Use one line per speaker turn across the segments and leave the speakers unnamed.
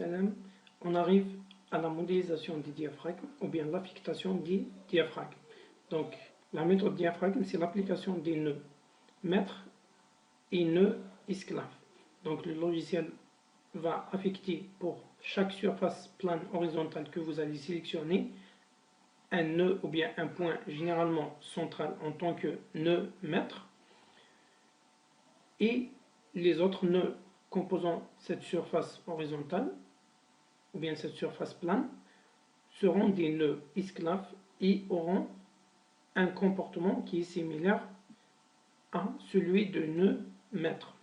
salam, on arrive à la modélisation des diaphragmes ou bien l'affectation des diaphragmes. Donc, la méthode diaphragme, c'est l'application des nœuds maîtres et nœuds esclaves. Donc, le logiciel va affecter pour chaque surface plane horizontale que vous allez sélectionner un nœud ou bien un point généralement central en tant que nœud maître, et les autres nœuds composant cette surface horizontale ou bien cette surface plane seront des nœuds esclaves et auront un comportement qui est similaire à celui de nœud maître.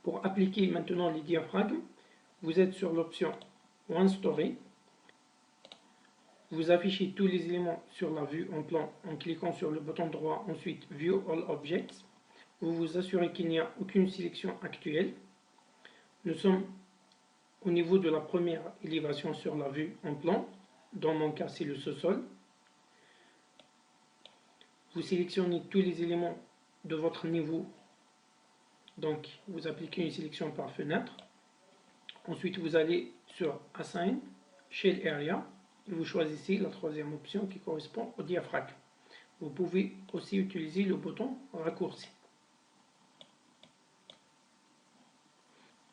Pour appliquer maintenant les diaphragmes, vous êtes sur l'option One Story. Vous affichez tous les éléments sur la vue en plan en cliquant sur le bouton droit, ensuite View All Objects. Vous vous assurez qu'il n'y a aucune sélection actuelle. Nous sommes au niveau de la première élévation sur la vue en plan. Dans mon cas, c'est le sous-sol. Vous sélectionnez tous les éléments de votre niveau. Donc, vous appliquez une sélection par fenêtre. Ensuite, vous allez sur Assign, Shell Area. Et vous choisissez la troisième option qui correspond au diaphragme. Vous pouvez aussi utiliser le bouton raccourci.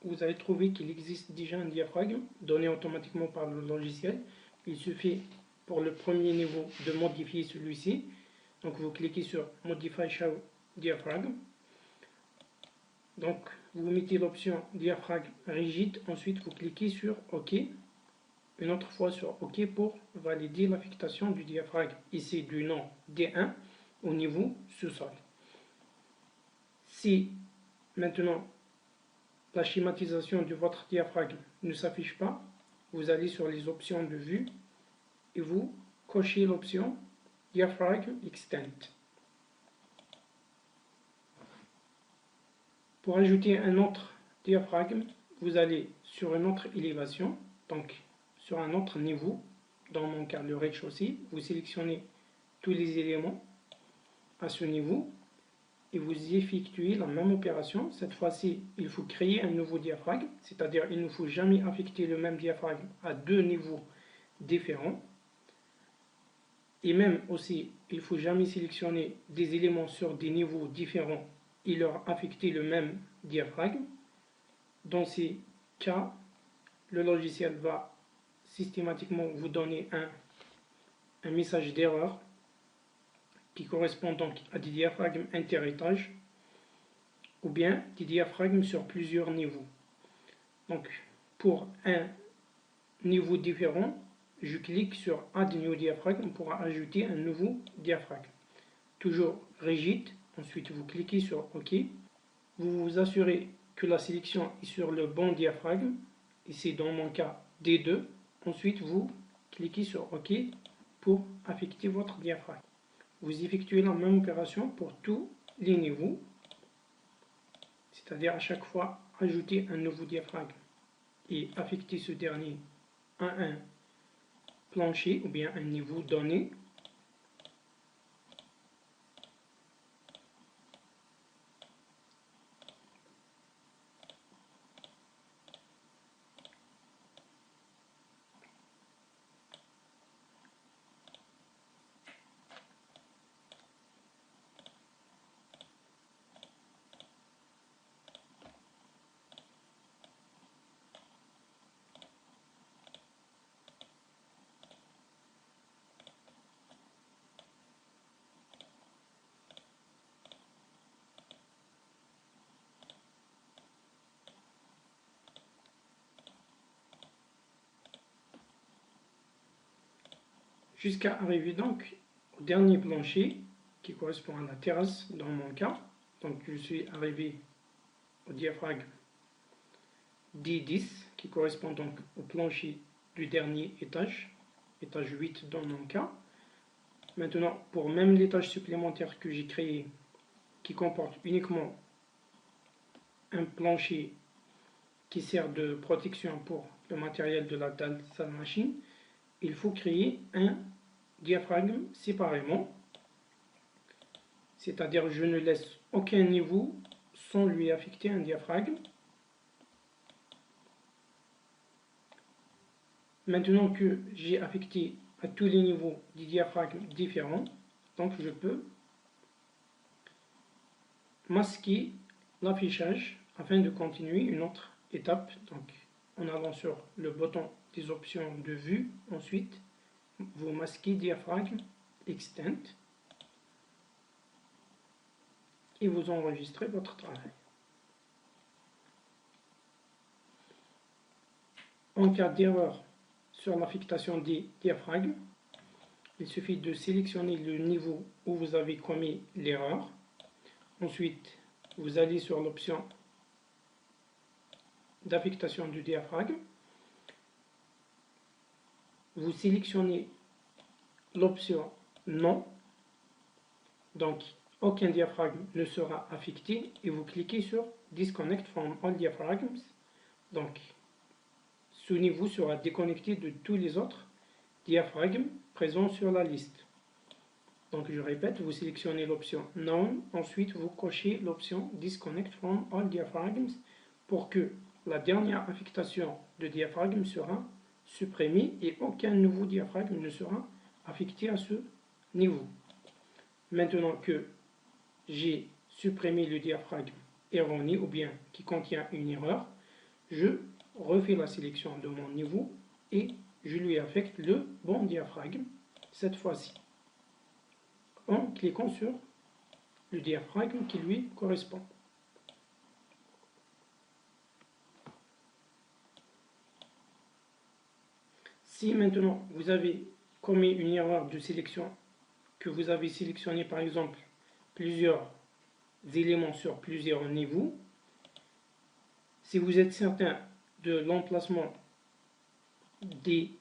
Vous allez trouver qu'il existe déjà un diaphragme donné automatiquement par le logiciel. Il suffit pour le premier niveau de modifier celui-ci. Donc vous cliquez sur Modify Show Diaphragm. Donc vous mettez l'option diaphragme rigide. Ensuite vous cliquez sur OK. Une autre fois sur OK pour valider l'affectation du diaphragme ici du nom D1 au niveau sous-sol. Si maintenant la schématisation de votre diaphragme ne s'affiche pas, vous allez sur les options de vue et vous cochez l'option Diaphragm Extent. Pour ajouter un autre diaphragme, vous allez sur une autre élévation, donc sur un autre niveau, dans mon cas le rez-de-chaussée, vous sélectionnez tous les éléments à ce niveau et vous effectuez la même opération. Cette fois-ci, il faut créer un nouveau diaphragme, c'est-à-dire il ne faut jamais affecter le même diaphragme à deux niveaux différents. Et même aussi, il ne faut jamais sélectionner des éléments sur des niveaux différents et leur affecter le même diaphragme. Dans ces cas, le logiciel va systématiquement vous donner un message d'erreur qui correspond donc à des diaphragmes interétages ou bien des diaphragmes sur plusieurs niveaux. Donc, pour un niveau différent, je clique sur Add New Diaphragm pour ajouter un nouveau diaphragme. Toujours rigide, ensuite vous cliquez sur OK. Vous vous assurez que la sélection est sur le bon diaphragme, ici dans mon cas D2. Ensuite vous cliquez sur OK pour affecter votre diaphragme. Vous effectuez la même opération pour tous les niveaux, c'est-à-dire à chaque fois ajouter un nouveau diaphragme et affecter ce dernier à un plancher ou bien un niveau donné. Jusqu'à arriver donc au dernier plancher qui correspond à la terrasse dans mon cas. Donc je suis arrivé au diaphragme D10 qui correspond donc au plancher du dernier étage, étage 8 dans mon cas. Maintenant, pour même l'étage supplémentaire que j'ai créé qui comporte uniquement un plancher qui sert de protection pour le matériel de la salle machine, il faut créer un diaphragme séparément, c'est-à-dire je ne laisse aucun niveau sans lui affecter un diaphragme. Maintenant que j'ai affecté à tous les niveaux des diaphragmes différents, donc je peux masquer l'affichage afin de continuer une autre étape. Donc en allant sur le bouton des options de vue, ensuite vous masquez diaphragme extend et vous enregistrez votre travail. En cas d'erreur sur l'affectation des diaphragmes, il suffit de sélectionner le niveau où vous avez commis l'erreur. Ensuite, vous allez sur l'option d'affectation du diaphragme. Vous sélectionnez l'option non. Donc, aucun diaphragme ne sera affecté et vous cliquez sur Disconnect from all diaphragms. Donc, ce niveau sera déconnecté de tous les autres diaphragmes présents sur la liste. Donc je répète, vous sélectionnez l'option None, ensuite vous cochez l'option Disconnect from all diaphragms pour que la dernière affectation de diaphragme sera supprimée et aucun nouveau diaphragme ne sera affecté à ce niveau. Maintenant que j'ai supprimé le diaphragme erroné ou bien qui contient une erreur, je refais la sélection de mon niveau et je lui affecte le bon diaphragme cette fois-ci en cliquant sur le diaphragme qui lui correspond. Si maintenant vous avez commis une erreur de sélection, que vous avez sélectionné par exemple plusieurs éléments sur plusieurs niveaux, si vous êtes certain de l'emplacement des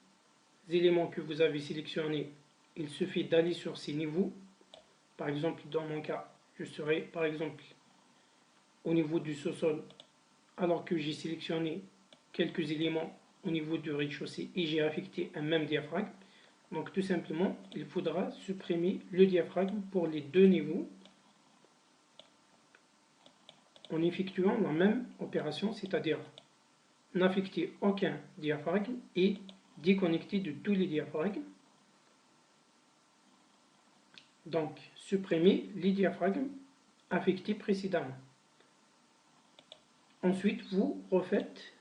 éléments que vous avez sélectionnés, il suffit d'aller sur ces niveaux. Par exemple, dans mon cas, je serai par exemple au niveau du sous-sol alors que j'ai sélectionné quelques éléments au niveau du rez-de-chaussée et j'ai affecté un même diaphragme. Donc tout simplement, il faudra supprimer le diaphragme pour les deux niveaux en effectuant la même opération, c'est-à-dire n'affecter aucun diaphragme et déconnecter de tous les diaphragmes. Donc, supprimer les diaphragmes affectés précédemment. Ensuite, vous refaites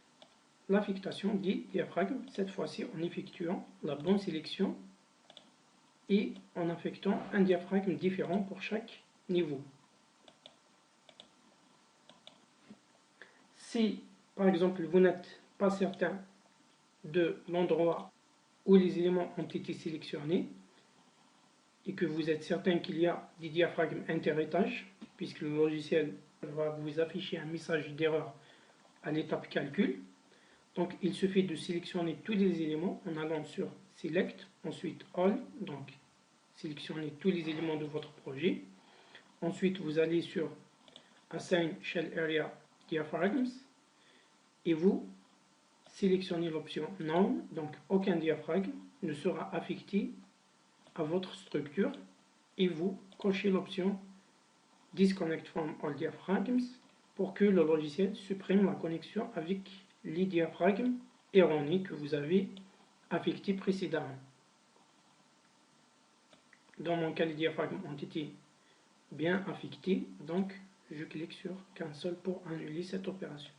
l'affectation des diaphragmes, cette fois-ci en effectuant la bonne sélection et en affectant un diaphragme différent pour chaque niveau. Si, par exemple, vous n'êtes pas certain de l'endroit où les éléments ont été sélectionnés et que vous êtes certain qu'il y a des diaphragmes interétages, puisque le logiciel va vous afficher un message d'erreur à l'étape calcul. Donc il suffit de sélectionner tous les éléments en allant sur Select, ensuite All, donc sélectionnez tous les éléments de votre projet. Ensuite vous allez sur Assign Shell Area Diaphragms et vous sélectionnez l'option None, donc aucun diaphragme ne sera affecté à votre structure et vous cochez l'option Disconnect from all diaphragms pour que le logiciel supprime la connexion avec les diaphragmes erronés que vous avez affectés précédemment. Dans mon cas, les diaphragmes ont été bien affectés, donc je clique sur Cancel pour annuler cette opération.